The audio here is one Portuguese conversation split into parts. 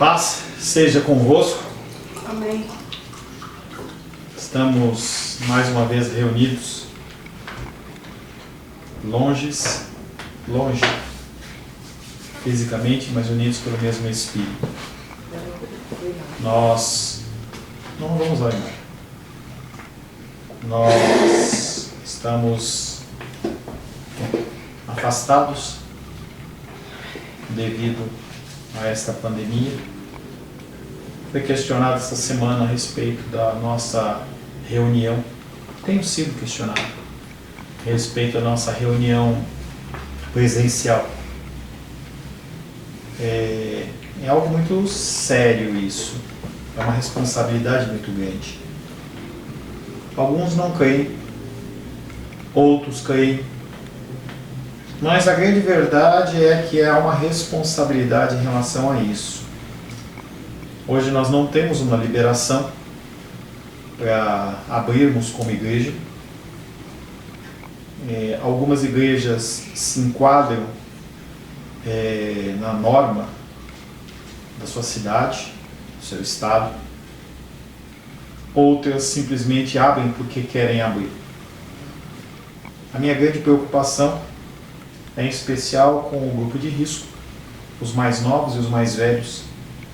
paz seja convosco. Amém. Estamos mais uma vez reunidos, longe fisicamente, mas unidos pelo mesmo Espírito. Nós não vamos lá, irmão. Nós estamos afastados devido a esta pandemia. Foi questionado esta semana a respeito da nossa reunião. Tenho sido questionado a respeito da nossa reunião presencial. É algo muito sério isso. É uma responsabilidade muito grande. Alguns não creem, outros creem. Mas a grande verdade é que há uma responsabilidade em relação a isso. Hoje nós não temos uma liberação para abrirmos como igreja. Algumas igrejas se enquadram na norma da sua cidade, do seu estado. Outras simplesmente abrem porque querem abrir. A minha grande preocupação é em especial com o grupo de risco, os mais novos e os mais velhos,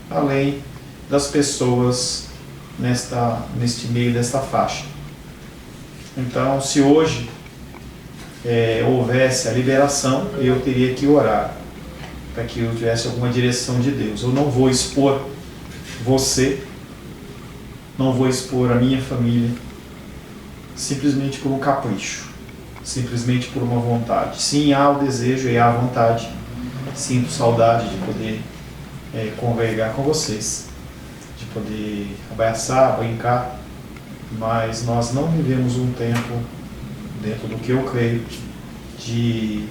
além das pessoas neste meio desta faixa. Então, se hoje houvesse a liberação, eu teria que orar para que eu tivesse alguma direção de Deus. Eu não vou expor você, não vou expor a minha família, simplesmente por um capricho, simplesmente por uma vontade. Sim, há o desejo e há a vontade. Sinto saudade de poder convergar com vocês, de poder abraçar, brincar, mas nós não vivemos um tempo, dentro do que eu creio, de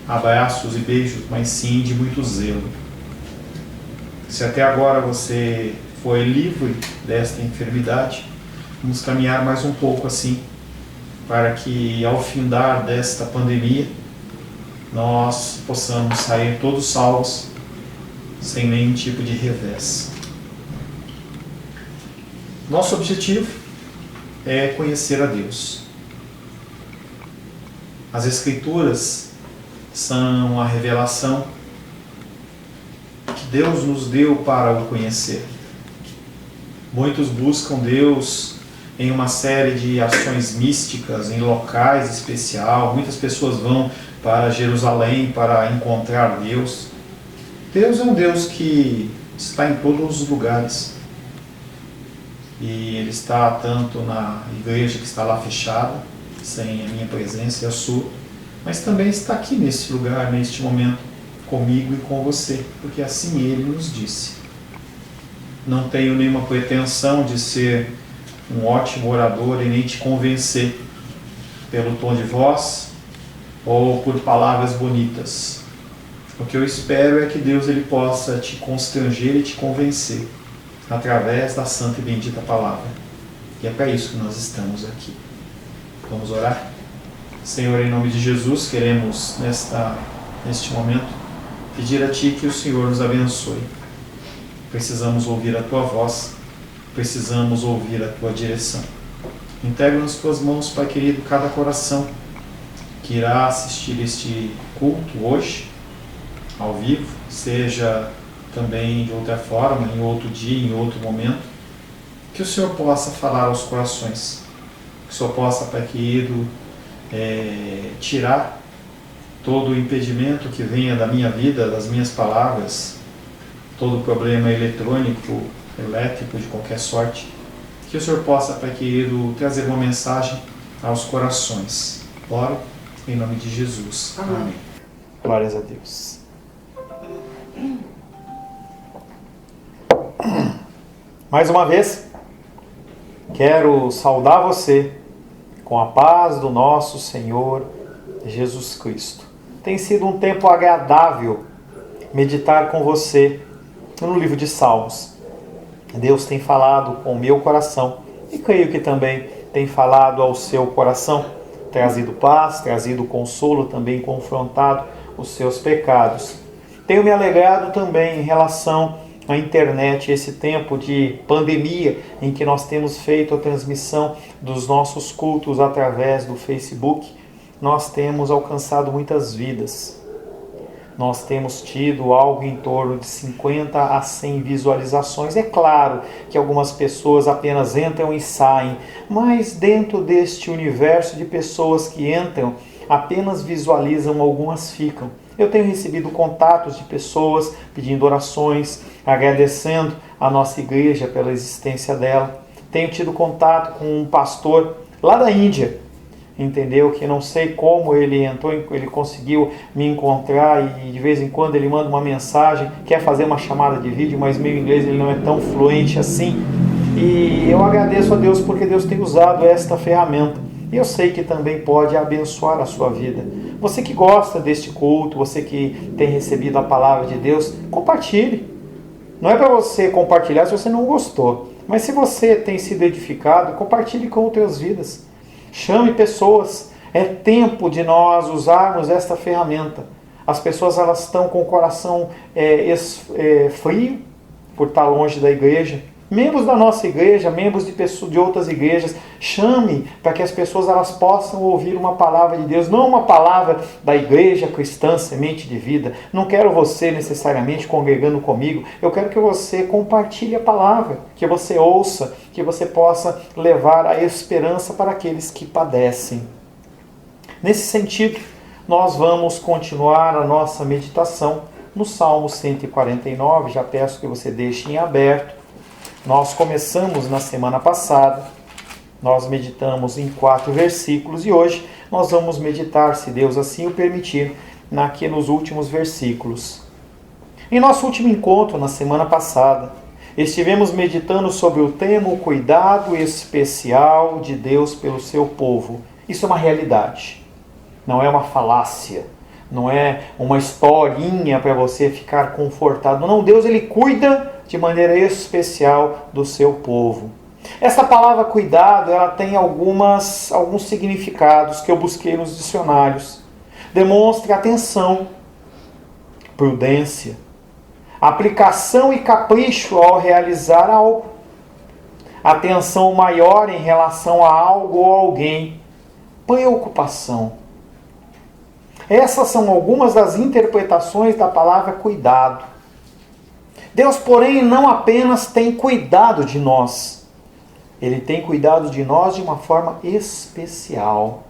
abraços e beijos, mas sim de muito zelo. Se até agora você foi livre desta enfermidade, vamos caminhar mais um pouco assim, para que ao findar desta pandemia, nós possamos sair todos salvos, sem nenhum tipo de revés. Nosso objetivo é conhecer a Deus. As Escrituras são a revelação que Deus nos deu para o conhecer. Muitos buscam Deus em uma série de ações místicas, em locais especiais. Muitas pessoas vão para Jerusalém para encontrar Deus. Deus é um Deus que está em todos os lugares. E Ele está tanto na igreja que está lá fechada, sem a minha presença e a sua, mas também está aqui neste lugar, neste momento, comigo e com você, porque assim Ele nos disse. Não tenho nenhuma pretensão de ser um ótimo orador e nem te convencer pelo tom de voz ou por palavras bonitas. O que eu espero é que Deus ele possa te constranger e te convencer através da santa e bendita palavra. E é para isso que nós estamos aqui. Vamos orar? Senhor, em nome de Jesus, queremos neste momento pedir a Ti que o Senhor nos abençoe. Precisamos ouvir a Tua voz, precisamos ouvir a Tua direção. Entrega nas Tuas mãos, Pai querido, cada coração que irá assistir este culto hoje, ao vivo, seja também de outra forma, em outro dia, em outro momento, que o Senhor possa falar aos corações, que o Senhor possa, Pai querido, tirar todo o impedimento que venha da minha vida, das minhas palavras, todo problema eletrônico, elétrico, de qualquer sorte, que o Senhor possa, Pai querido, trazer uma mensagem aos corações. Oro em nome de Jesus. Amém. Glórias a Deus. Mais uma vez, quero saudar você com a paz do nosso Senhor Jesus Cristo. Tem sido um tempo agradável meditar com você no livro de Salmos. Deus tem falado com o meu coração e creio que também tem falado ao seu coração, trazido paz, trazido consolo, também confrontado os seus pecados. Tenho me alegrado também em relação a internet, esse tempo de pandemia em que nós temos feito a transmissão dos nossos cultos através do Facebook, nós temos alcançado muitas vidas. Nós temos tido algo em torno de 50 a 100 visualizações. É claro que algumas pessoas apenas entram e saem, mas dentro deste universo de pessoas que entram, apenas visualizam, algumas ficam. Eu tenho recebido contatos de pessoas pedindo orações, agradecendo a nossa igreja pela existência dela. Tenho tido contato com um pastor lá da Índia, entendeu? Que não sei como ele entrou, ele conseguiu me encontrar e de vez em quando ele manda uma mensagem, quer fazer uma chamada de vídeo, mas meu inglês ele não é tão fluente assim. E eu agradeço a Deus porque Deus tem usado esta ferramenta. E eu sei que também pode abençoar a sua vida. Você que gosta deste culto, você que tem recebido a palavra de Deus, compartilhe. Não é para você compartilhar se você não gostou, mas se você tem sido edificado, compartilhe com outras vidas. Chame pessoas. É tempo de nós usarmos esta ferramenta. As pessoas elas estão com o coração frio por estar longe da igreja. Membros da nossa igreja, membros de outras igrejas, chame para que as pessoas elas possam ouvir uma palavra de Deus, não uma palavra da igreja cristã, semente de vida. Não quero você necessariamente congregando comigo, eu quero que você compartilhe a palavra, que você ouça, que você possa levar a esperança para aqueles que padecem. Nesse sentido, nós vamos continuar a nossa meditação no Salmo 149, já peço que você deixe em aberto. Nós começamos na semana passada, nós meditamos em 4 versículos e hoje nós vamos meditar, se Deus assim o permitir, nos últimos versículos. Em nosso último encontro, na semana passada, estivemos meditando sobre o tema o cuidado especial de Deus pelo seu povo. Isso é uma realidade, não é uma falácia, não é uma historinha para você ficar confortado. Não, Deus ele cuida de maneira especial do seu povo. Essa palavra cuidado, ela tem alguns significados que eu busquei nos dicionários. Demonstra atenção, prudência, aplicação e capricho ao realizar algo, atenção maior em relação a algo ou alguém, preocupação. Essas são algumas das interpretações da palavra cuidado. Deus, porém, não apenas tem cuidado de nós, Ele tem cuidado de nós de uma forma especial.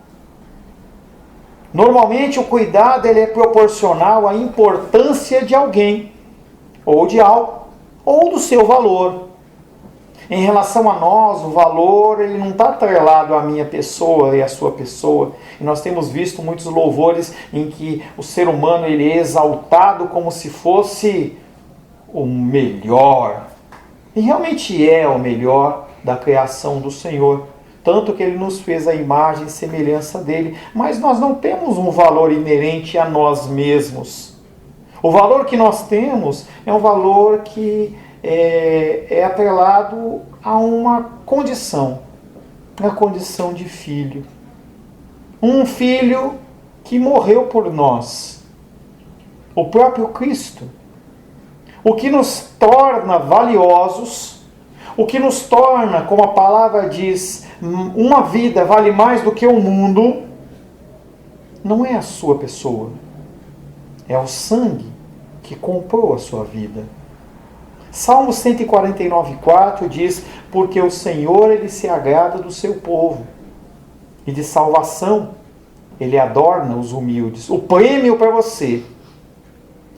Normalmente o cuidado ele é proporcional à importância de alguém, ou de algo, ou do seu valor. Em relação a nós, o valor ele não está atrelado à minha pessoa e à sua pessoa. E nós temos visto muitos louvores em que o ser humano ele é exaltado como se fosse o melhor. E realmente é o melhor da criação do Senhor. Tanto que Ele nos fez a imagem e semelhança dEle. Mas nós não temos um valor inerente a nós mesmos. O valor que nós temos é um valor que é atrelado a uma condição. A condição de filho. Um filho que morreu por nós. O próprio Cristo. O que nos torna valiosos, o que nos torna, como a palavra diz, uma vida vale mais do que o mundo, não é a sua pessoa, é o sangue que comprou a sua vida. Salmo 149,4 diz, porque o Senhor ele se agrada do seu povo, e de salvação ele adorna os humildes. O prêmio para você,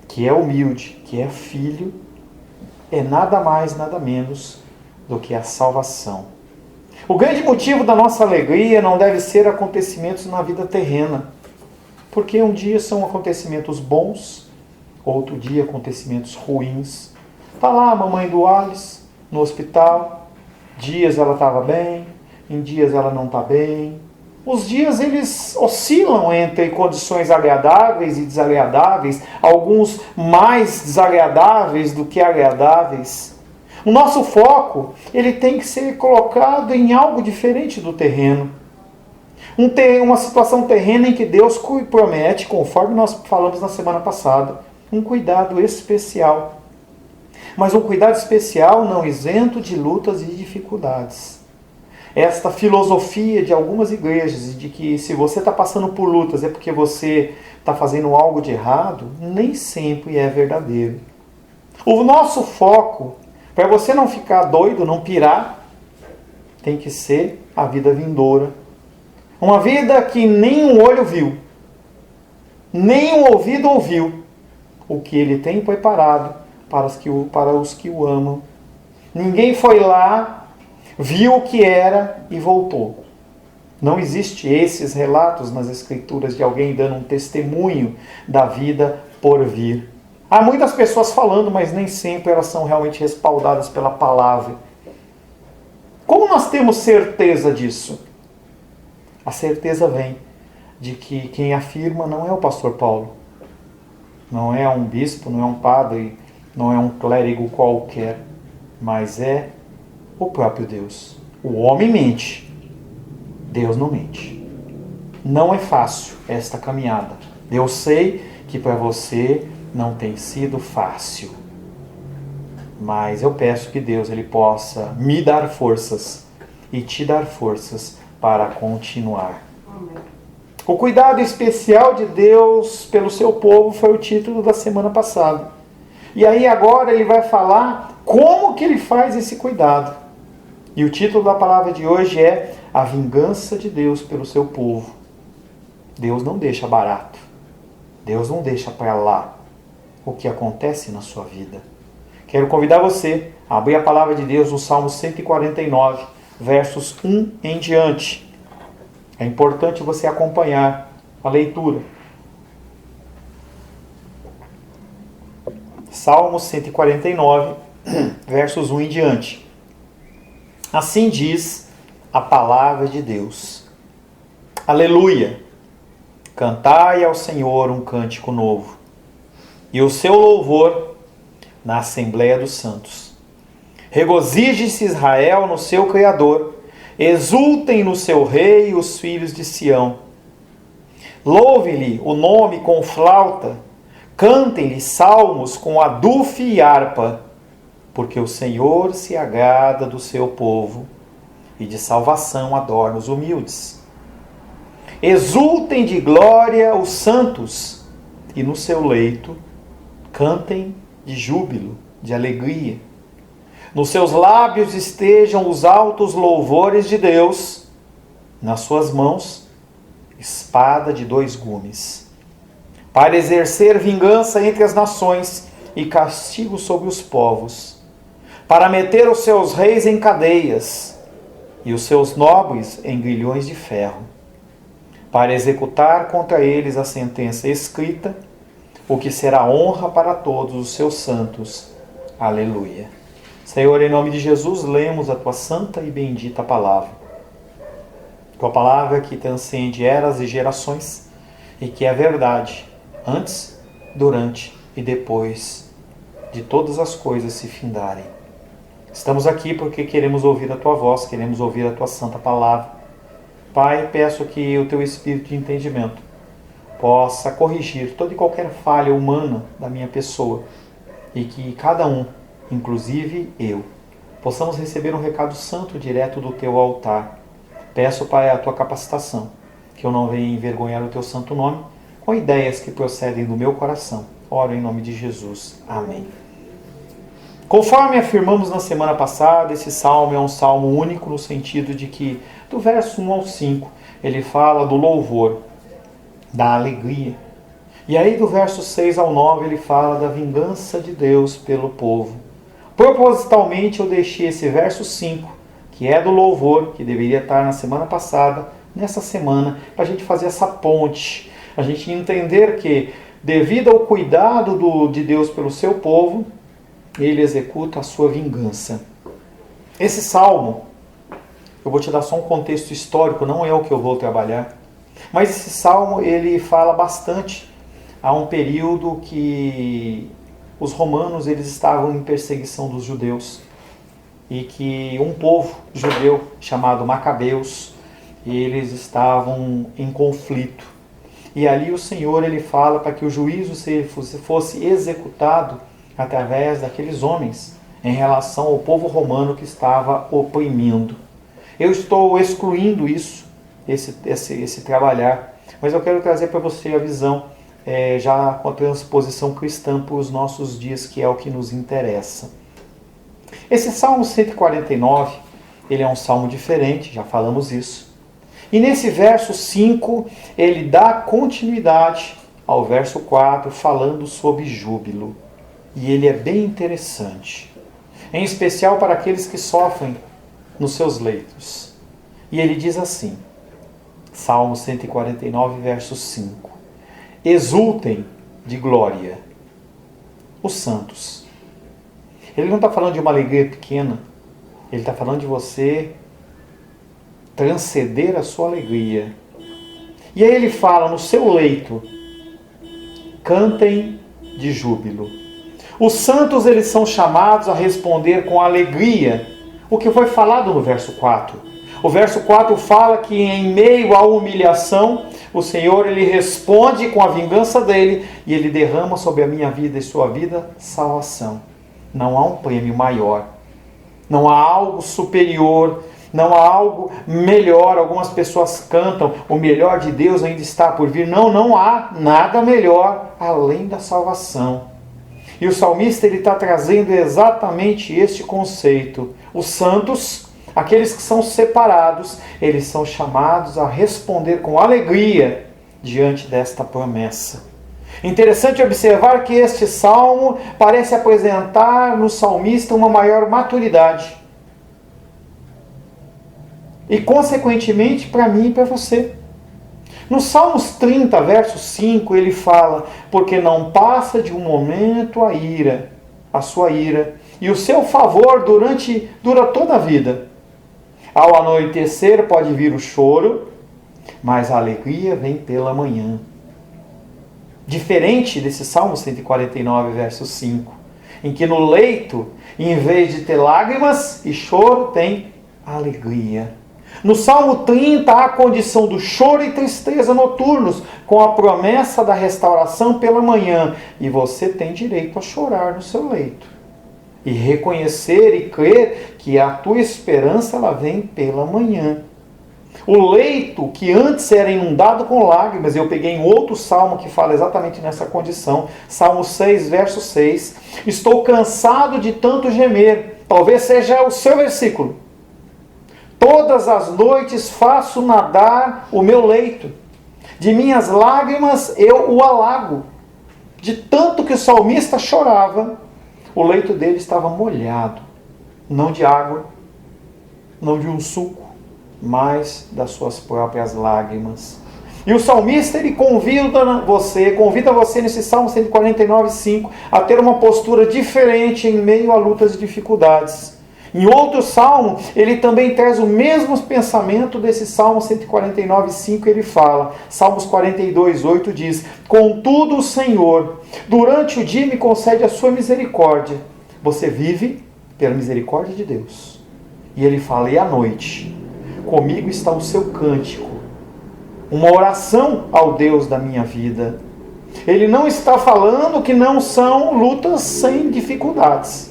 que é humilde, que é filho, é nada mais, nada menos do que a salvação. O grande motivo da nossa alegria não deve ser acontecimentos na vida terrena, porque um dia são acontecimentos bons, outro dia acontecimentos ruins. Está lá a mamãe do Alice, no hospital, dias ela estava bem, em dias ela não está bem. Os dias eles oscilam entre condições agradáveis e desagradáveis, alguns mais desagradáveis do que agradáveis. O nosso foco ele tem que ser colocado em algo diferente do terreno. Uma situação terrena em que Deus promete, conforme nós falamos na semana passada, um cuidado especial. mas um cuidado especial não isento de lutas e dificuldades. Esta filosofia de algumas igrejas, de que se você está passando por lutas é porque você está fazendo algo de errado, nem sempre é verdadeiro. O nosso foco, para você não ficar doido, não pirar, tem que ser a vida vindoura. Uma vida que nem um olho viu, nem um ouvido ouviu. O que ele tem preparado para os que o amam. Ninguém foi lá, viu o que era e voltou. Não existe esses relatos nas Escrituras de alguém dando um testemunho da vida por vir. Há muitas pessoas falando, mas nem sempre elas são realmente respaldadas pela palavra. Como nós temos certeza disso? A certeza vem de que quem afirma não é o pastor Paulo, não é um bispo, não é um padre, não é um clérigo qualquer, mas é o próprio Deus. O homem mente, Deus não mente. Não é fácil esta caminhada. Eu sei que para você não tem sido fácil, mas eu peço que Deus ele possa me dar forças e te dar forças para continuar. Amém. O cuidado especial de Deus pelo seu povo foi o título da semana passada. E aí agora ele vai falar como que ele faz esse cuidado. E o título da palavra de hoje é A Vingança de Deus pelo seu povo. Deus não deixa barato. Deus não deixa para lá o que acontece na sua vida. Quero convidar você a abrir a palavra de Deus no Salmo 149, versos 1 em diante. É importante você acompanhar a leitura. Salmo 149, versos 1 em diante. Assim diz a palavra de Deus. Aleluia! Cantai ao Senhor um cântico novo, e o seu louvor na Assembleia dos Santos. Regozije-se Israel no seu Criador, exultem no seu Rei os filhos de Sião. Louve-lhe o nome com flauta, cantem-lhe salmos com adufe e harpa, porque o Senhor se agrada do seu povo e de salvação adorna os humildes. Exultem de glória os santos, e no seu leito cantem de júbilo, de alegria. Nos seus lábios estejam os altos louvores de Deus, nas suas mãos, espada de 2 gumes, para exercer vingança entre as nações e castigo sobre os povos, para meter os seus reis em cadeias e os seus nobres em grilhões de ferro, para executar contra eles a sentença escrita, o que será honra para todos os seus santos. Aleluia. Senhor, em nome de Jesus, lemos a Tua santa e bendita palavra. Tua palavra que transcende eras e gerações e que é verdade, antes, durante e depois de todas as coisas se findarem. Estamos aqui porque queremos ouvir a Tua voz, queremos ouvir a Tua santa palavra. Pai, peço que o Teu Espírito de entendimento possa corrigir toda e qualquer falha humana da minha pessoa e que cada um, inclusive eu, possamos receber um recado santo direto do Teu altar. Peço, Pai, a Tua capacitação, que eu não venha envergonhar o Teu santo nome com ideias que procedem do meu coração. Oro em nome de Jesus. Amém. Conforme afirmamos na semana passada, esse salmo é um salmo único no sentido de que, do verso 1 ao 5, ele fala do louvor, da alegria. E aí do verso 6 ao 9 ele fala da vingança de Deus pelo povo. Propositalmente eu deixei esse verso 5, que é do louvor, que deveria estar na semana passada, nessa semana, para a gente fazer essa ponte, a gente entender que, devido ao cuidado de Deus pelo seu povo, ele executa a sua vingança. Esse salmo, eu vou te dar só um contexto histórico, não é o que eu vou trabalhar, mas esse salmo ele fala bastante a um período que os romanos eles estavam em perseguição dos judeus e que um povo judeu chamado Macabeus, eles estavam em conflito. E ali o Senhor ele fala para que o juízo fosse executado através daqueles homens em relação ao povo romano que estava oprimindo. Eu estou excluindo isso, esse trabalhar, mas eu quero trazer para você a visão já com a transposição cristã para os nossos dias, que é o que nos interessa. Esse Salmo 149, ele é um salmo diferente, já falamos isso. E nesse verso 5, ele dá continuidade ao verso 4, falando sobre júbilo. E ele é bem interessante, em especial para aqueles que sofrem nos seus leitos. E ele diz assim, Salmo 149, verso 5: exultem de glória os santos. Ele não está falando de uma alegria pequena, ele está falando de você transcender a sua alegria. E aí ele fala, no seu leito, cantem de júbilo. Os santos, eles são chamados a responder com alegria o que foi falado no verso 4. O verso 4 fala que em meio à humilhação, o Senhor, ele responde com a vingança dele e ele derrama sobre a minha vida e sua vida salvação. Não há um prêmio maior, não há algo superior, não há algo melhor. Algumas pessoas cantam, o melhor de Deus ainda está por vir. Não há nada melhor além da salvação. E o salmista está trazendo exatamente este conceito. Os santos, aqueles que são separados, eles são chamados a responder com alegria diante desta promessa. Interessante observar que este salmo parece apresentar no salmista uma maior maturidade. E, consequentemente, para mim e para você. No Salmos 30, verso 5, ele fala: porque não passa de um momento a sua ira, e o seu favor dura toda a vida. Ao anoitecer pode vir o choro, mas a alegria vem pela manhã. Diferente desse Salmo 149, verso 5, em que no leito, em vez de ter lágrimas e choro, tem alegria. No Salmo 30, há a condição do choro e tristeza noturnos, com a promessa da restauração pela manhã. E você tem direito a chorar no seu leito. E reconhecer e crer que a tua esperança ela vem pela manhã. O leito que antes era inundado com lágrimas, eu peguei em outro salmo que fala exatamente nessa condição. Salmo 6, verso 6. Estou cansado de tanto gemer. Talvez seja o seu versículo. Todas as noites faço nadar o meu leito. De minhas lágrimas eu o alago. De tanto que o salmista chorava, o leito dele estava molhado. Não de água, não de um suco, mas das suas próprias lágrimas. E o salmista, ele convida você nesse Salmo 149:5 a ter uma postura diferente em meio a lutas e dificuldades. Em outro salmo, ele também traz o mesmo pensamento desse Salmo 149:5, ele fala, Salmos 42:8 diz: contudo o Senhor, durante o dia me concede a sua misericórdia. Você vive pela misericórdia de Deus. E ele fala, e à noite, comigo está o seu cântico, uma oração ao Deus da minha vida. Ele não está falando que não são lutas sem dificuldades.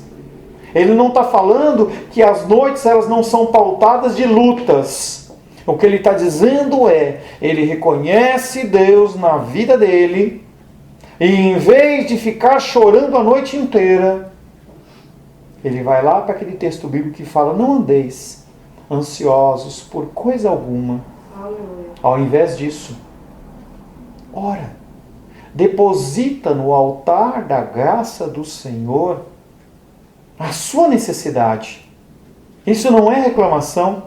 Ele não está falando que as noites elas não são pautadas de lutas. O que ele está dizendo é, ele reconhece Deus na vida dele, e em vez de ficar chorando a noite inteira, ele vai lá para aquele texto bíblico que fala, não andeis ansiosos por coisa alguma. Ao invés disso, ora, deposita no altar da graça do Senhor a sua necessidade. Isso não é reclamação,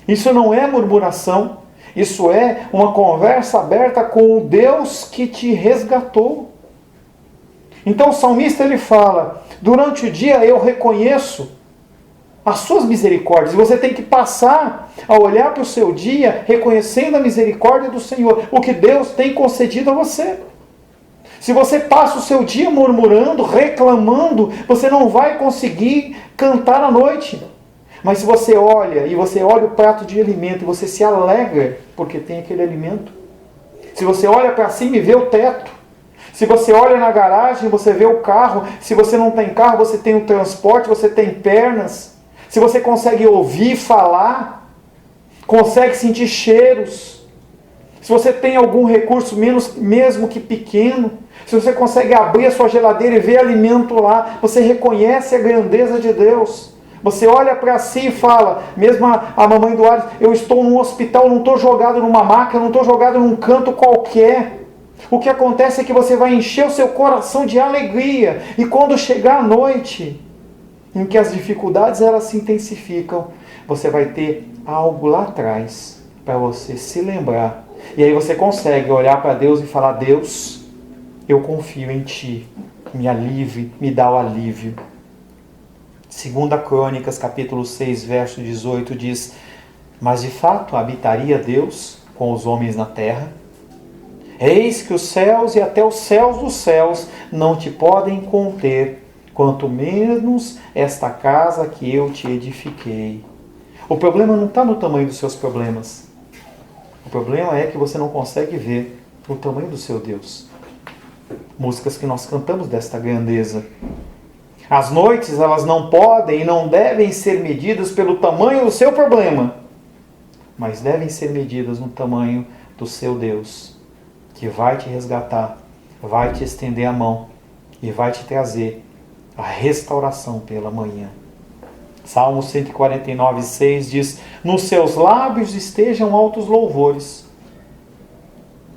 isso não é murmuração, isso é uma conversa aberta com o Deus que te resgatou. Então o salmista ele fala, durante o dia eu reconheço as suas misericórdias. E você tem que passar a olhar para o seu dia reconhecendo a misericórdia do Senhor, o que Deus tem concedido a você. Se você passa o seu dia murmurando, reclamando, você não vai conseguir cantar à noite. Mas se você olha, e você olha o prato de alimento, e você se alegra porque tem aquele alimento. Se você olha para cima e vê o teto, Se você olha na garagem, você vê o carro. Se você não tem carro, você tem o transporte, você tem pernas. Se você consegue ouvir, falar, consegue sentir cheiros. Se você tem algum recurso, mesmo que pequeno, se você consegue abrir a sua geladeira e ver alimento lá, você reconhece a grandeza de Deus. Você olha para si e fala, mesmo a mamãe do Ares, eu estou num hospital, não estou jogado numa maca, não estou jogado num canto qualquer. O que acontece é que você vai encher o seu coração de alegria. E quando chegar a noite, em que as dificuldades elas se intensificam, você vai ter algo lá atrás para você se lembrar. E aí você consegue olhar para Deus e falar, Deus, eu confio em Ti. Me alivie, me dá o alívio. 2 Crônicas, capítulo 6, verso 18, diz, mas de fato habitaria Deus com os homens na terra? Eis que os céus e até os céus dos céus não te podem conter, quanto menos esta casa que eu te edifiquei. O problema não está no tamanho dos seus problemas. O problema é que você não consegue ver o tamanho do seu Deus. Músicas que nós cantamos desta grandeza. As noites, elas não podem e não devem ser medidas pelo tamanho do seu problema, mas devem ser medidas no tamanho do seu Deus, que vai te resgatar, vai te estender a mão e vai te trazer a restauração pela manhã. Salmo 149, 6 diz, nos seus lábios estejam altos louvores,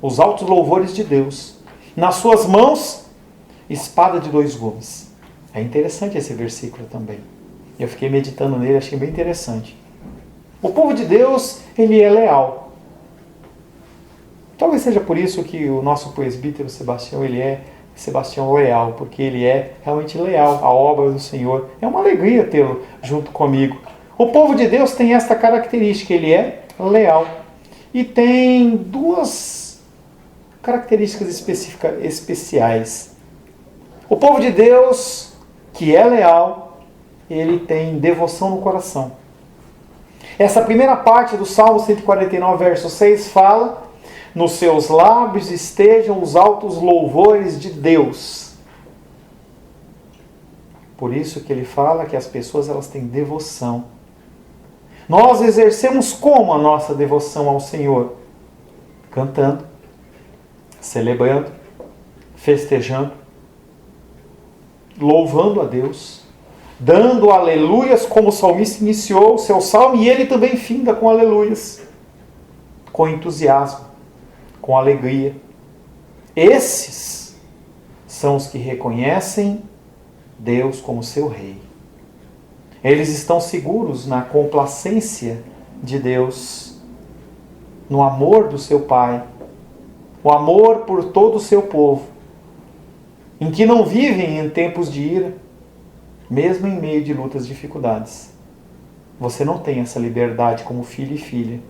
os altos louvores de Deus. Nas suas mãos, espada de 2 gumes. É interessante esse versículo também. Eu fiquei meditando nele, achei bem interessante. O povo de Deus, ele é leal. Talvez seja por isso que o nosso presbítero Sebastião, ele é Sebastião leal, porque ele é realmente leal à obra do Senhor. É uma alegria tê-lo junto comigo. O povo de Deus tem esta característica, ele é leal. E tem 2 características especiais. O povo de Deus, que é leal, ele tem devoção no coração. Essa primeira parte do Salmo 149, verso 6 fala, nos seus lábios estejam os altos louvores de Deus. Por isso que ele fala que as pessoas elas têm devoção. Nós exercemos como a nossa devoção ao Senhor? Cantando, celebrando, festejando, louvando a Deus, dando aleluias, como o salmista iniciou o seu salmo, e ele também finda com aleluias, com entusiasmo, com alegria. Esses são os que reconhecem Deus como seu Rei. Eles estão seguros na complacência de Deus, no amor do seu Pai, o amor por todo o seu povo, em que não vivem em tempos de ira, mesmo em meio de lutas e dificuldades. Você não tem essa liberdade como filho e filha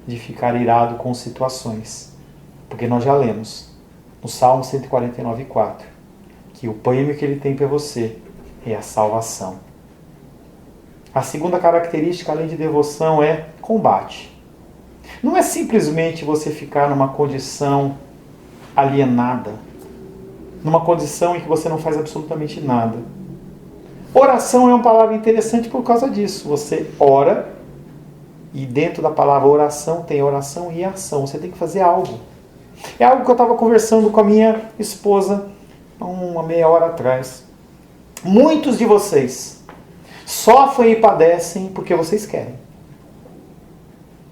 de ficar irado com situações, porque nós já lemos no Salmo 149, 4 que o prêmio que ele tem para você é a salvação. A segunda característica, além de devoção, é combate. Não é simplesmente você ficar numa condição alienada, numa condição em que você não faz absolutamente nada. Oração é uma palavra interessante por causa disso. Você ora, e dentro da palavra oração tem oração e ação. Você tem que fazer algo. É algo que eu estava conversando com a minha esposa há uma meia hora atrás. Muitos de vocês sofrem e padecem porque vocês querem.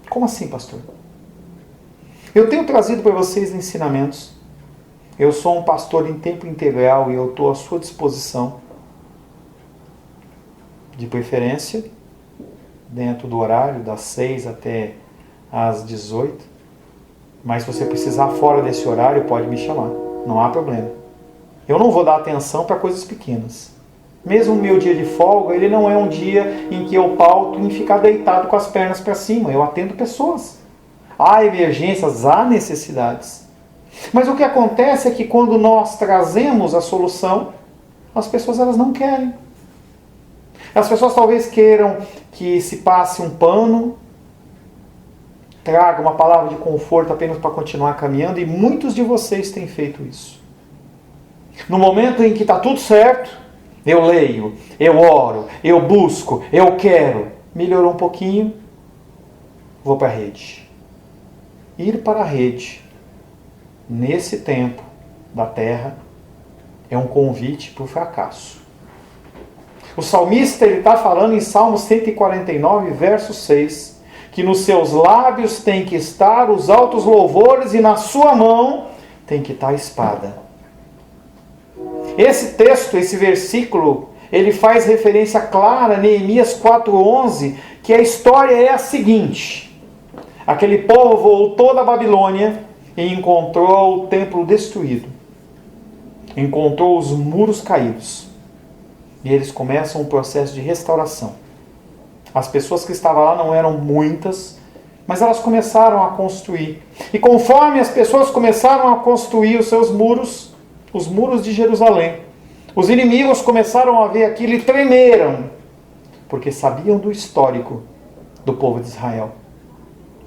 Como assim, pastor? Eu tenho trazido para vocês ensinamentos. Eu sou um pastor em tempo integral e eu estou à sua disposição. De preferência, dentro do horário, das 6 até às 18. Mas se você precisar fora desse horário, pode me chamar. Não há problema. Eu não vou dar atenção para coisas pequenas. Mesmo o meu dia de folga, ele não é um dia em que eu pauto em ficar deitado com as pernas para cima. Eu atendo pessoas. Há emergências, há necessidades. Mas o que acontece é que quando nós trazemos a solução, as pessoas elas não querem. As pessoas talvez queiram que se passe um pano, traga uma palavra de conforto apenas para continuar caminhando, e muitos de vocês têm feito isso. No momento em que está tudo certo, eu leio, eu oro, eu busco, eu quero. Melhorou um pouquinho, vou para a rede. Ir para a rede, nesse tempo da terra, é um convite para o fracasso. O salmista está falando em Salmo 149, verso 6, que nos seus lábios tem que estar os altos louvores e na sua mão tem que estar a espada. Esse texto, esse versículo, ele faz referência clara a Neemias 4:11, que a história é a seguinte: aquele povo voltou da Babilônia e encontrou o templo destruído, encontrou os muros caídos, e eles começam um processo de restauração. As pessoas que estavam lá não eram muitas, mas elas começaram a construir. E conforme as pessoas começaram a construir os seus muros, os muros de Jerusalém, os inimigos começaram a ver aquilo e tremeram, porque sabiam do histórico do povo de Israel.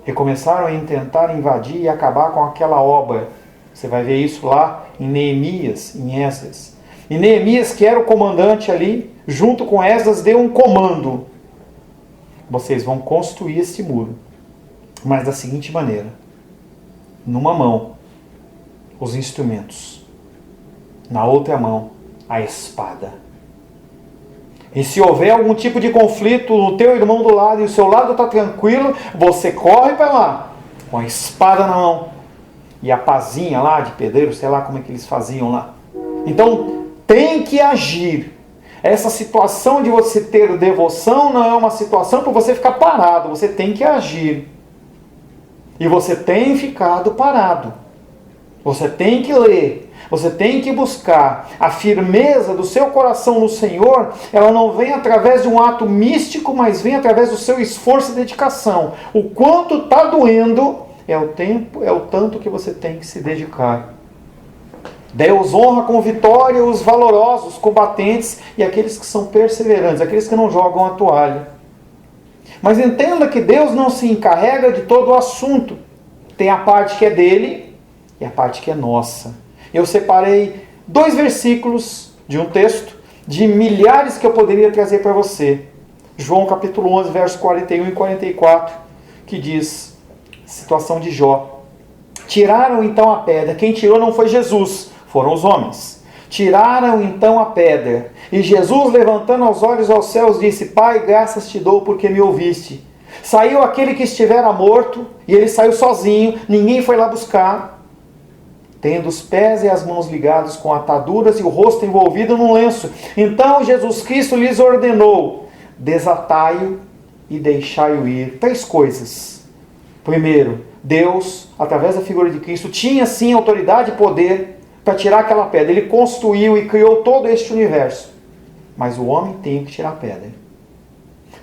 E começaram a tentar invadir e acabar com aquela obra. Você vai ver isso lá em Neemias, em Esdras. E Neemias, que era o comandante ali, junto com Esdras, deu um comando: vocês vão construir este muro, mas da seguinte maneira: numa mão os instrumentos, na outra mão a espada. E se houver algum tipo de conflito no teu irmão do lado e o seu lado está tranquilo, você corre para lá com a espada na mão e a pazinha lá de pedreiro, sei lá como é que eles faziam lá. Então tem que agir. Essa situação de você ter devoção não é uma situação para você ficar parado, você tem que agir. E você tem ficado parado. Você tem que ler, você tem que buscar. A firmeza do seu coração no Senhor, ela não vem através de um ato místico, mas vem através do seu esforço e dedicação. O quanto está doendo é o tempo, é o tanto que você tem que se dedicar. Deus honra com vitória os valorosos, combatentes e aqueles que são perseverantes, aqueles que não jogam a toalha. Mas entenda que Deus não se encarrega de todo o assunto. Tem a parte que é dele e a parte que é nossa. Eu separei 2 versículos de um texto, de milhares que eu poderia trazer para você. João capítulo 11, versos 41 e 44, que diz, situação de Jó. Tiraram então a pedra. Quem tirou não foi Jesus, foram os homens. Tiraram então a pedra. E Jesus, levantando os olhos aos céus, disse: Pai, graças te dou porque me ouviste. Saiu aquele que estivera morto, e ele saiu sozinho, ninguém foi lá buscar, tendo os pés e as mãos ligados com ataduras e o rosto envolvido num lenço. Então Jesus Cristo lhes ordenou: desatai-o e deixai-o ir. 3 coisas. Primeiro, Deus, através da figura de Cristo, tinha sim autoridade e poder para tirar aquela pedra. Ele construiu e criou todo este universo. Mas o homem tem que tirar a pedra.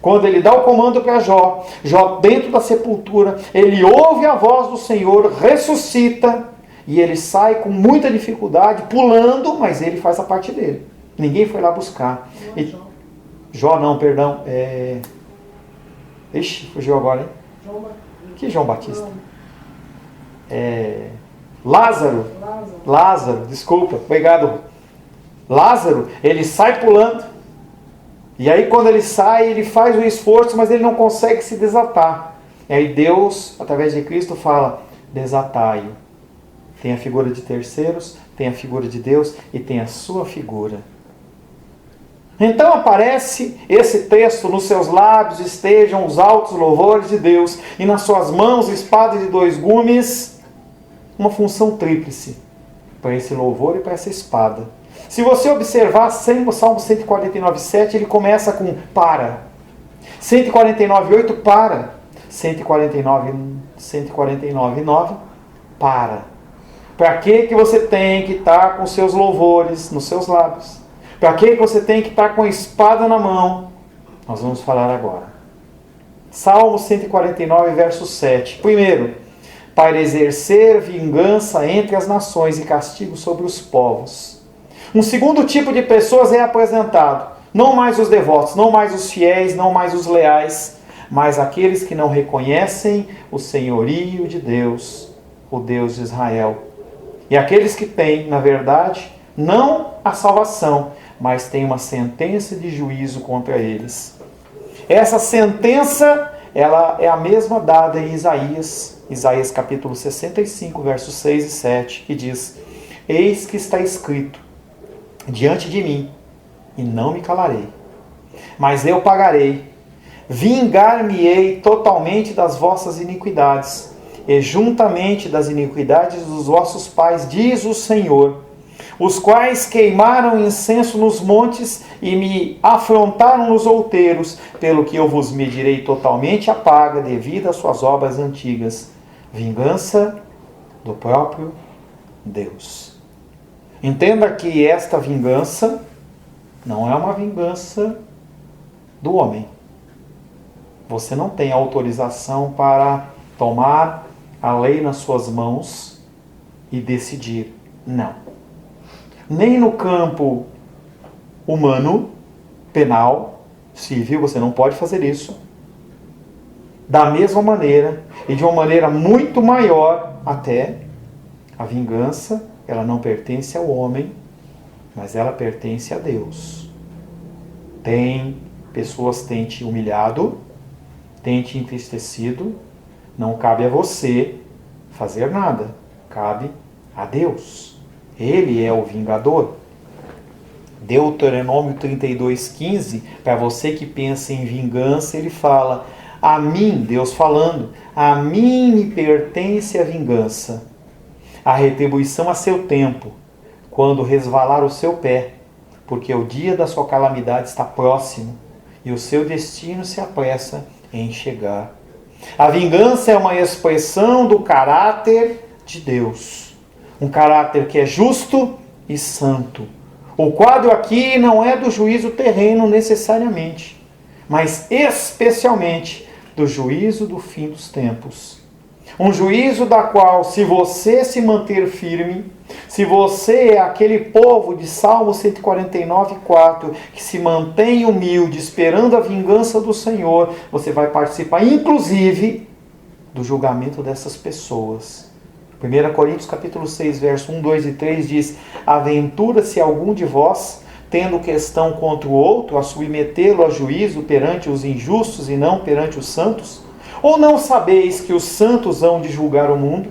Quando ele dá o comando para Jó, Jó dentro da sepultura, ele ouve a voz do Senhor, ressuscita, e ele sai com muita dificuldade, pulando, mas ele faz a parte dele. Ninguém foi lá buscar. Jó não, perdão. Ixi, fugiu agora, hein? Que João Batista? Lázaro, desculpa, obrigado. Lázaro, ele sai pulando. E aí quando ele sai, ele faz o esforço, mas ele não consegue se desatar. E aí Deus, através de Cristo, fala: desatai-o. Tem a figura de terceiros, tem a figura de Deus e tem a sua figura. Então aparece esse texto: nos seus lábios estejam os altos louvores de Deus, e nas suas mãos espada de 2 gumes, uma função tríplice, para esse louvor e para essa espada. Se você observar sempre o Salmo 149,7, ele começa com para. 149,8, para. 149,9, para. Para que você tem que estar com seus louvores nos seus lábios? Para que você tem que estar com a espada na mão? Nós vamos falar agora. Salmo 149, verso 7. Primeiro, para exercer vingança entre as nações e castigo sobre os povos. Um segundo tipo de pessoas é apresentado. Não mais os devotos, não mais os fiéis, não mais os leais, mas aqueles que não reconhecem o senhorio de Deus, o Deus de Israel. E aqueles que têm, na verdade, não a salvação, mas tem uma sentença de juízo contra eles. Essa sentença, ela é a mesma dada em Isaías capítulo 65, versos 6 e 7, que diz: eis que está escrito diante de mim, e não me calarei, mas eu pagarei, vingar-me-ei totalmente das vossas iniquidades, e juntamente das iniquidades dos vossos pais, diz o Senhor, os quais queimaram incenso nos montes e me afrontaram nos outeiros, pelo que eu vos medirei totalmente a paga devido às suas obras antigas. Vingança do próprio Deus. Entenda que esta vingança não é uma vingança do homem. Você não tem autorização para tomar a lei nas suas mãos e decidir. Não. Nem no campo humano, penal, civil, você não pode fazer isso. Da mesma maneira, e de uma maneira muito maior até, a vingança, ela não pertence ao homem, mas ela pertence a Deus. Pessoas têm te humilhado, têm te entristecido, não cabe a você fazer nada, cabe a Deus. Ele é o vingador. Deuteronômio 32,15, para você que pensa em vingança, ele fala: a mim, Deus falando, a mim me pertence a vingança, a retribuição a seu tempo, quando resvalar o seu pé, porque o dia da sua calamidade está próximo e o seu destino se apressa em chegar. A vingança é uma expressão do caráter de Deus, um caráter que é justo e santo. O quadro aqui não é do juízo terreno necessariamente, mas especialmente do juízo do fim dos tempos. Um juízo da qual, se você se manter firme, se você é aquele povo de Salmo 149,4, que se mantém humilde, esperando a vingança do Senhor, você vai participar, inclusive, do julgamento dessas pessoas. 1 Coríntios capítulo 6, verso 1, 2 e 3 diz: aventura-se algum de vós, tendo questão contra o outro, a submetê-lo a juízo perante os injustos e não perante os santos? Ou não sabeis que os santos hão de julgar o mundo?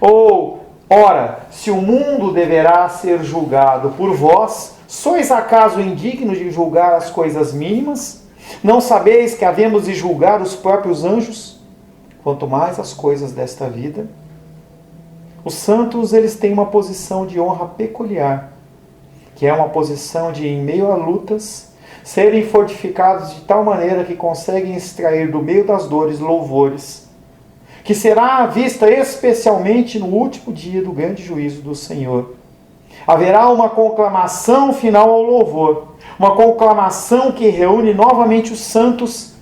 Ou, ora, se o mundo deverá ser julgado por vós, sois acaso indignos de julgar as coisas mínimas? Não sabeis que havemos de julgar os próprios anjos? Quanto mais as coisas desta vida. Os santos, eles têm uma posição de honra peculiar, que é uma posição de, em meio a lutas, serem fortificados de tal maneira que conseguem extrair do meio das dores louvores, que será à vista especialmente no último dia do grande juízo do Senhor. Haverá uma conclamação final ao louvor, uma conclamação que reúne novamente os santos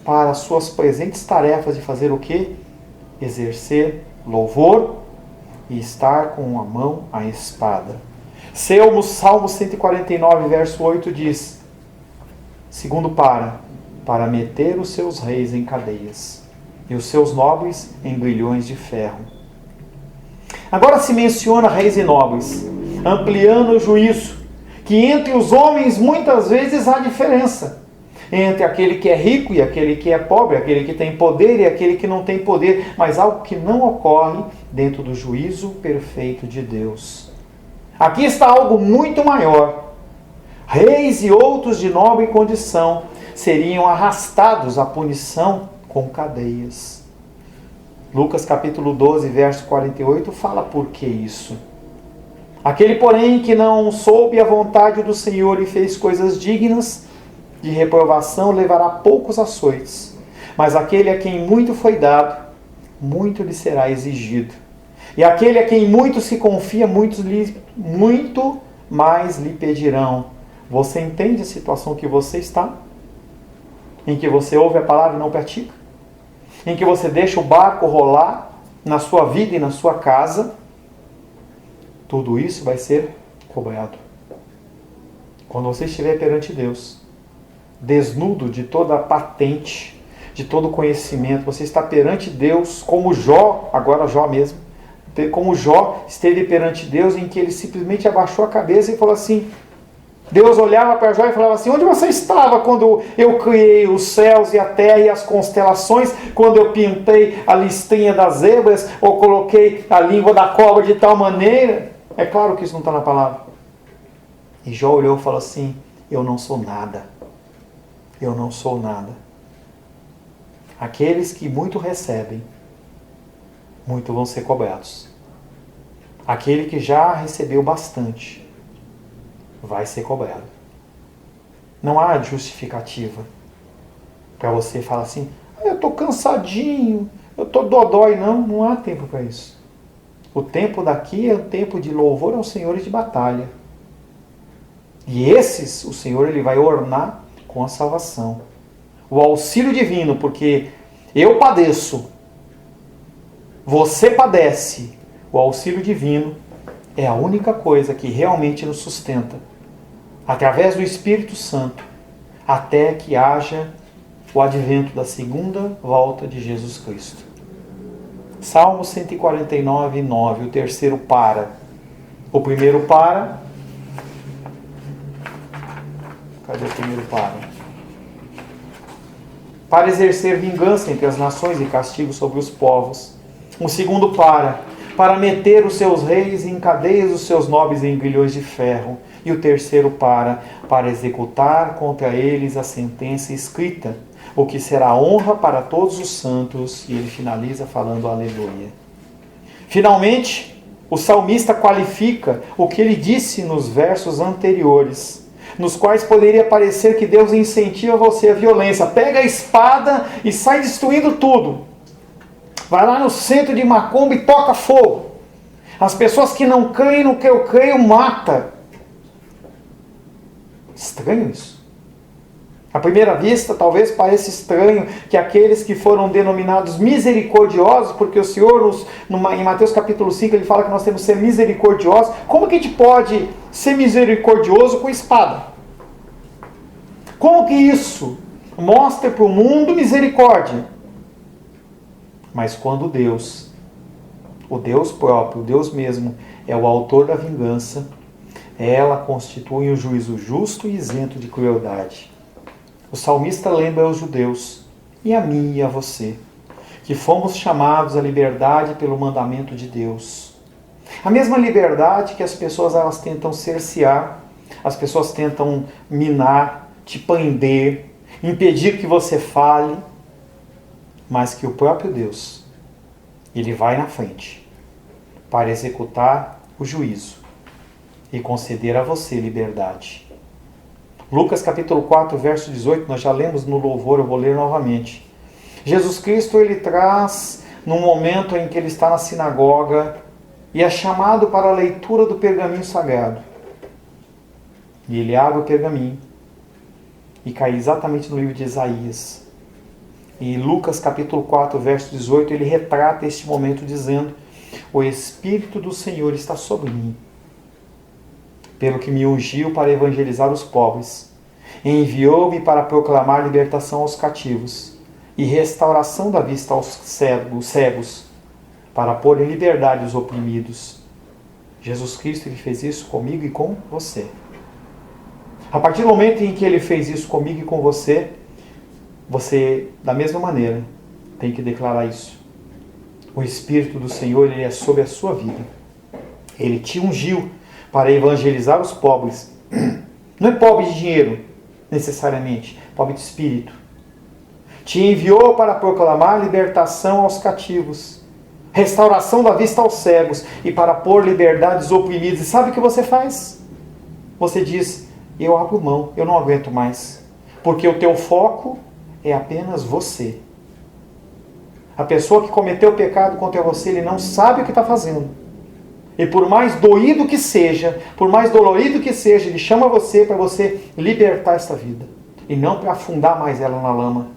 para as suas presentes tarefas de fazer o quê? Exercer louvor e estar com a mão à espada. Salmo 149, verso 8 diz: segundo para meter os seus reis em cadeias e os seus nobres em grilhões de ferro. Agora se menciona reis e nobres, ampliando o juízo, que entre os homens muitas vezes há diferença entre aquele que é rico e aquele que é pobre, aquele que tem poder e aquele que não tem poder, mas algo que não ocorre dentro do juízo perfeito de Deus. Aqui está algo muito maior. Reis e outros de nobre condição seriam arrastados à punição com cadeias. Lucas capítulo 12, verso 48 fala por que isso. Aquele, porém, que não soube a vontade do Senhor e fez coisas dignas de reprovação, levará poucos açoites. Mas aquele a quem muito foi dado, muito lhe será exigido. E aquele a quem muito se confia, muito mais lhe pedirão. Você entende a situação que você está? Em que você ouve a palavra e não pratica? Em que você deixa o barco rolar na sua vida e na sua casa? Tudo isso vai ser cobrado. Quando você estiver perante Deus, desnudo de toda a patente, de todo conhecimento, você está perante Deus como Jó, agora Jó mesmo, como Jó esteve perante Deus, em que ele simplesmente abaixou a cabeça e falou assim, Deus olhava para Jó e falava assim, onde você estava quando eu criei os céus e a terra e as constelações, quando eu pintei a listinha das zebras, ou coloquei a língua da cobra de tal maneira? É claro que isso não está na palavra. E Jó olhou e falou assim, eu não sou nada. Eu não sou nada. Aqueles que muito recebem, muito vão ser cobrados. Aquele que já recebeu bastante, vai ser cobrado. Não há justificativa para você falar assim, eu estou cansadinho, eu estou dodói. Não há tempo para isso. O tempo daqui é o tempo de louvor aos senhores de batalha. E esses, o Senhor ele vai ornar com a salvação. O auxílio divino, porque eu padeço, você padece. O auxílio divino é a única coisa que realmente nos sustenta, através do Espírito Santo, até que haja o advento da segunda volta de Jesus Cristo. Salmo 149, 9, o terceiro para. O primeiro para. Cadê o primeiro para? Para exercer vingança entre as nações e castigo sobre os povos. O segundo para meter os seus reis em cadeias, os seus nobres em grilhões de ferro. E o terceiro para executar contra eles a sentença escrita, o que será honra para todos os santos. E ele finaliza falando aleluia. Finalmente, o salmista qualifica o que ele disse nos versos anteriores, nos quais poderia parecer que Deus incentiva você à violência. Pega a espada e sai destruindo tudo. Vai lá no centro de Macumba e toca fogo. As pessoas que não creem no que eu creio, mata. Estranho isso. À primeira vista, talvez pareça estranho que aqueles que foram denominados misericordiosos, porque o Senhor, em Mateus capítulo 5, ele fala que nós temos que ser misericordiosos. Como que a gente pode ser misericordioso com espada? Como que isso mostra para o mundo misericórdia? Mas quando Deus, o Deus próprio, o Deus mesmo, é o autor da vingança, ela constitui um juízo justo e isento de crueldade. O salmista lembra aos judeus, e a mim e a você, que fomos chamados à liberdade pelo mandamento de Deus. A mesma liberdade que as pessoas elas tentam cercear, as pessoas tentam minar, te prender, impedir que você fale, mas que o próprio Deus, ele vai na frente para executar o juízo e conceder a você liberdade. Lucas capítulo 4, verso 18, nós já lemos no louvor, eu vou ler novamente. Jesus Cristo, ele traz num momento em que ele está na sinagoga e é chamado para a leitura do pergaminho sagrado. E ele abre o pergaminho e cai exatamente no livro de Isaías. E Lucas capítulo 4, verso 18, ele retrata este momento dizendo: o Espírito do Senhor está sobre mim, pelo que me ungiu para evangelizar os pobres, enviou-me para proclamar libertação aos cativos e restauração da vista aos cegos, para pôr em liberdade os oprimidos. Jesus Cristo, ele fez isso comigo e com você. A partir do momento em que ele fez isso comigo e com você, você, da mesma maneira, tem que declarar isso. O Espírito do Senhor, ele é sobre a sua vida. Ele te ungiu para evangelizar os pobres. Não é pobre de dinheiro, necessariamente, pobre de espírito. Te enviou para proclamar libertação aos cativos, restauração da vista aos cegos e para pôr liberdade aos oprimidos. E sabe o que você faz? Você diz: eu abro mão, eu não aguento mais, porque o teu foco é apenas você. A pessoa que cometeu o pecado contra você, ele não sabe o que está fazendo. E por mais doído que seja, por mais dolorido que seja, ele chama você para você libertar esta vida. E não para afundar mais ela na lama.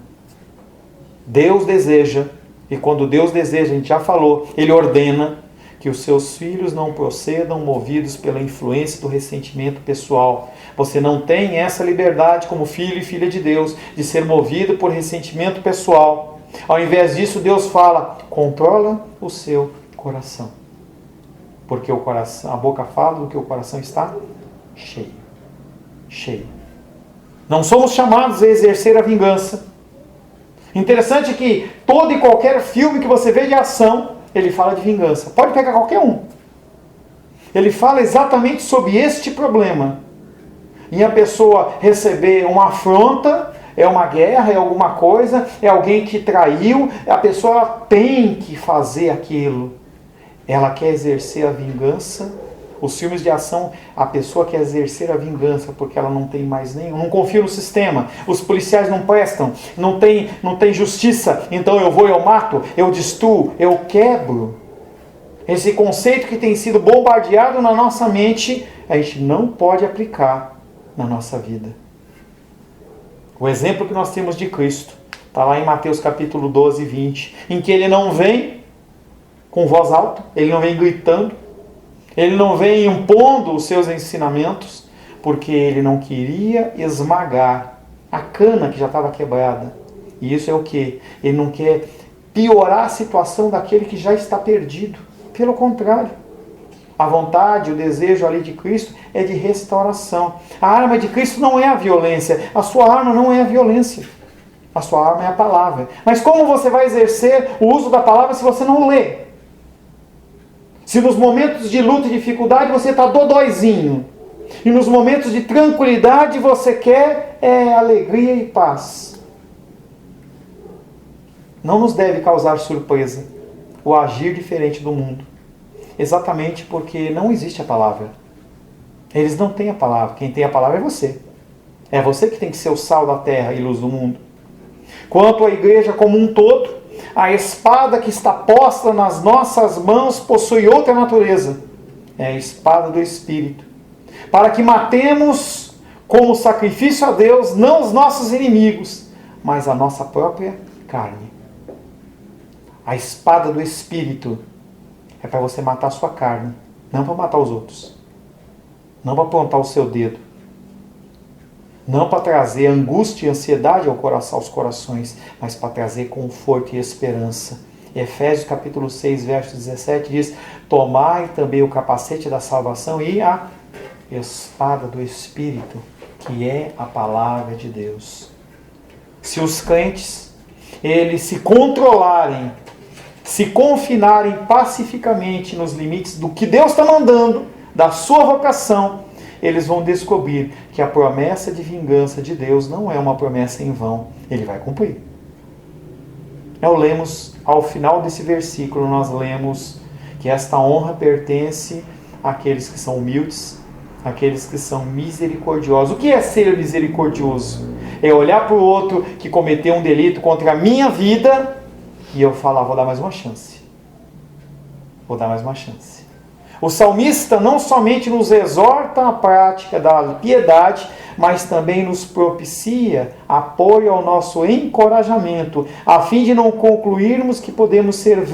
Deus deseja, e quando Deus deseja, a gente já falou, ele ordena que os seus filhos não procedam movidos pela influência do ressentimento pessoal. Você não tem essa liberdade como filho e filha de Deus, de ser movido por ressentimento pessoal. Ao invés disso, Deus fala: controla o seu coração. Porque a boca fala do que o coração está cheio. Cheio. Não somos chamados a exercer a vingança. Interessante que todo e qualquer filme que você vê de ação, ele fala de vingança. Pode pegar qualquer um. Ele fala exatamente sobre este problema. Em a pessoa receber uma afronta, é uma guerra, é alguma coisa, é alguém que traiu, a pessoa tem que fazer aquilo. Ela quer exercer a vingança. Os filmes de ação, a pessoa quer exercer a vingança porque ela não tem mais nenhum, não confia no sistema, os policiais não prestam, não tem justiça, então eu mato, eu destruo, eu quebro. Esse conceito que tem sido bombardeado na nossa mente, a gente não pode aplicar na nossa vida. O exemplo que nós temos de Cristo está lá em Mateus capítulo 12, 20, em que ele não vem com voz alta, ele não vem gritando, ele não vem impondo os seus ensinamentos, porque ele não queria esmagar a cana que já estava quebrada. E isso é o quê? Ele não quer piorar a situação daquele que já está perdido. Pelo contrário, a vontade, o desejo ali de Cristo é de restauração. A arma de Cristo não é a violência, a sua arma não é a violência. A sua arma é a palavra. Mas como você vai exercer o uso da palavra se você não lê? Se nos momentos de luta e dificuldade você está dodóizinho, e nos momentos de tranquilidade você quer alegria e paz. Não nos deve causar surpresa o agir diferente do mundo. Exatamente porque não existe a palavra. Eles não têm a palavra. Quem tem a palavra é você. É você que tem que ser o sal da terra e luz do mundo. Quanto à igreja como um todo, a espada que está posta nas nossas mãos possui outra natureza. É a espada do Espírito. Para que matemos como sacrifício a Deus, não os nossos inimigos, mas a nossa própria carne. A espada do Espírito é para você matar a sua carne, não para matar os outros. Não para apontar o seu dedo. Não para trazer angústia e ansiedade aos corações, mas para trazer conforto e esperança. Efésios capítulo 6, verso 17 diz: tomai também o capacete da salvação e a espada do Espírito, que é a palavra de Deus. Se os crentes, eles se controlarem, se confinarem pacificamente nos limites do que Deus está mandando, da sua vocação, eles vão descobrir que a promessa de vingança de Deus não é uma promessa em vão. Ele vai cumprir. Nós lemos, ao final desse versículo, nós lemos que esta honra pertence àqueles que são humildes, àqueles que são misericordiosos. O que é ser misericordioso? É olhar para o outro que cometeu um delito contra a minha vida e eu falar, vou dar mais uma chance. Vou dar mais uma chance. O salmista não somente nos exorta à prática da piedade, mas também nos propicia apoio ao nosso encorajamento, a fim de não concluirmos que podemos ser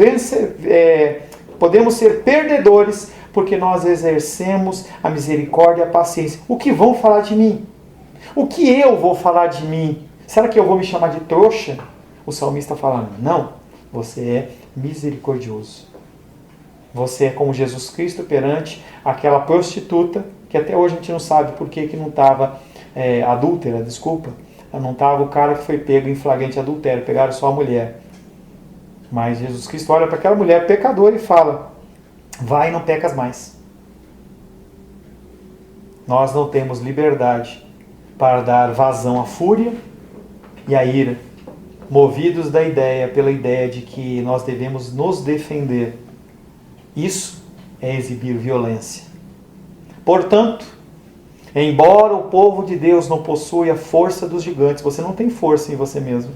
perdedores, porque nós exercemos a misericórdia e a paciência. O que vão falar de mim? O que eu vou falar de mim? Será que eu vou me chamar de trouxa? O salmista fala, não, você é misericordioso. Você é como Jesus Cristo perante aquela prostituta, que até hoje a gente não sabe por que não estava adúltera, desculpa. Não estava o cara que foi pego em flagrante adultério, pegaram só a mulher. Mas Jesus Cristo olha para aquela mulher pecadora e fala, vai e não pecas mais. Nós não temos liberdade para dar vazão à fúria e à ira, movidos pela ideia de que nós devemos nos defender. Isso é exibir violência. Portanto, embora o povo de Deus não possua a força dos gigantes, você não tem força em você mesmo.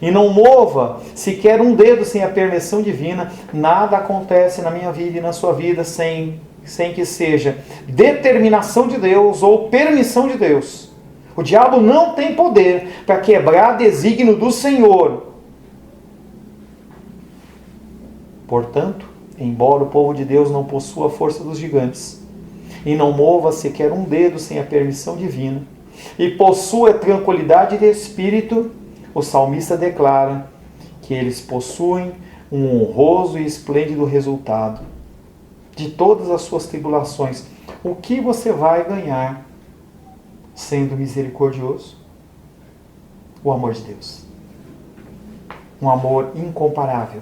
E não mova sequer um dedo sem a permissão divina, nada acontece na minha vida e na sua vida sem que seja determinação de Deus ou permissão de Deus. O diabo não tem poder para quebrar desígnio do Senhor. Portanto, embora o povo de Deus não possua a força dos gigantes, e não mova sequer um dedo sem a permissão divina, e possua tranquilidade de espírito, o salmista declara que eles possuem um honroso e esplêndido resultado. de todas as suas tribulações. O que você vai ganhar sendo misericordioso? O amor de Deus. Um amor incomparável.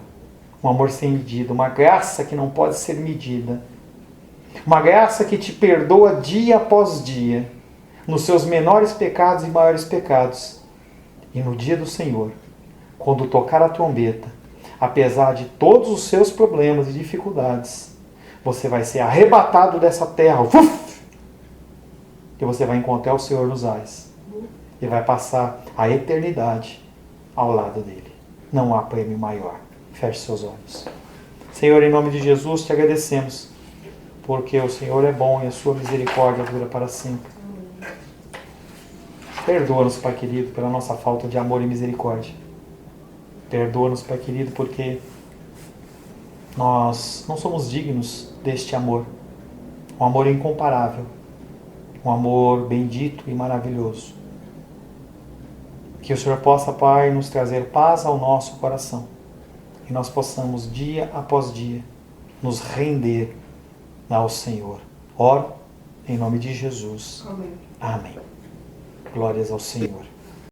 Um amor sem medida. Uma graça que não pode ser medida. Uma graça que te perdoa dia após dia, nos seus menores pecados e maiores pecados. E no dia do Senhor, quando tocar a trombeta, apesar de todos os seus problemas e dificuldades, você vai ser arrebatado dessa terra. E você vai encontrar o Senhor nos ares. E vai passar a eternidade ao lado dele. Não há prêmio maior. Feche seus olhos. Senhor, em nome de Jesus, te agradecemos, porque o Senhor é bom e a sua misericórdia dura para sempre. Perdoa-nos, Pai querido, pela nossa falta de amor e misericórdia. Perdoa-nos, Pai querido, porque nós não somos dignos deste amor. Um amor incomparável. Um amor bendito e maravilhoso. Que o Senhor possa, Pai, nos trazer paz ao nosso coração. E nós possamos, dia após dia, nos render ao Senhor. Oro em nome de Jesus. Amém. Amém. Glórias ao Senhor.